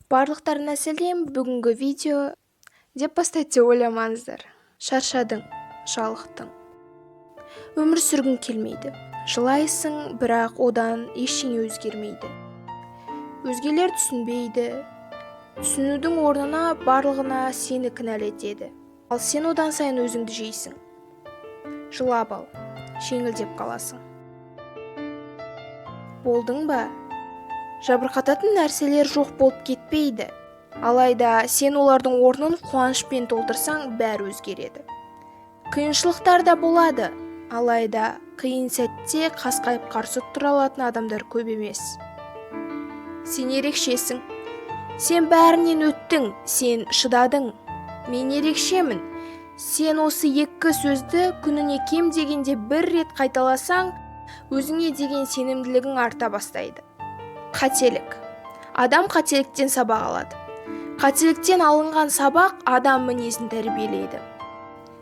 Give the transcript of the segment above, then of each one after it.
Барлықтарына сәлем. Бүгінгі видео деп бастайды деп ойламаңыздар. Шаршадың, жалықтың. Өмір сүргің келмейді. Жылайсың, бірақ одан ештеңе өзгермейді. Өзгелер түсінбейді. Түсінудің орнына барлығына сені кінәлетеді. Ал сен одан сайын өзіңді жейсің. Жылап ал, жеңілдеп қаласың. Болдың ба? Жабырқататын нәрселер жоқ болып кетпейді. Алайда сен олардың орнын қуанышпен толтырсаң, бәрі өзгереді. Қиыншылықтар да болады, алайда қиын сәтте қасқайып қарсы тұра алатын адамдар көп емес. Сен ерекшесің. Сен бәрінен өттің, сен шыдадың. Мен ерекшемін. Сен осы екі сөзді күніне кем дегенде бір рет қайталасаң, өзіңе деген сенімділігің арта бастайды. Қателік. Адам қателіктен сабақ алады. Қателіктен алынған сабақ адам мінезін тәрбиелейді.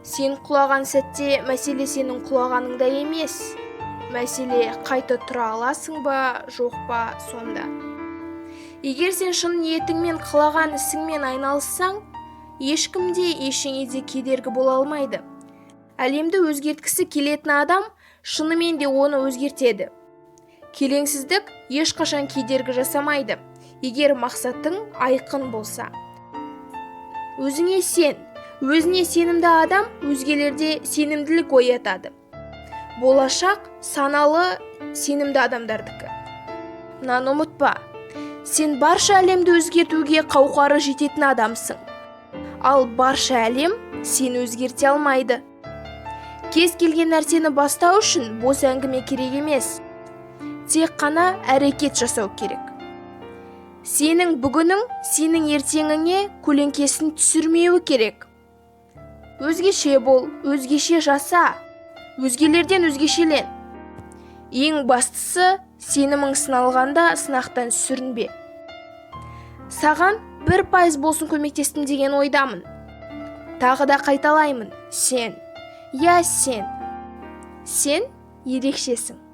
Сен құлаған сәтте мәселе сенің құлағаныңда емес. Мәселе қайта тұра аласың ба, жоқ па сонда. Егер сен шын ниетіңмен қылаған ісіңмен айналыссаң, ешкімде ештеңеде кедергі бола алмайды. Әлемді өзгерткісі келетін адам шынымен де оны өзгертеді. Келеңсіздік ешқашан кедергі жасамайды, егер мақсатың айқын болса. Өзіңе сен, өзіне сенімді адам өзгелерде сенімділік оятады. Болашақ саналы сенімді адамдардікі. Мынаны ұмытпа, сен барша әлемді өзгертуге қауқары жететін адамсың. Ал барша әлем сені өзгерте алмайды. Кез келген нәрсені бастау үшін бос әңгіме керек емес. Тек қана әрекет жасау керек. Сенің бүгінің, сенің ертеңіңе көлеңкесін түсірмеуі керек. Өзгеше бол, өзгеше жаса, өзгелерден өзгешелен. Ең бастысы, сенімің сыналғанда сынақтан сүрінбе. Саған 1% болсын көмектестім деген ойдамын. Тағы да қайталаймын, сен, сен ерекшесің.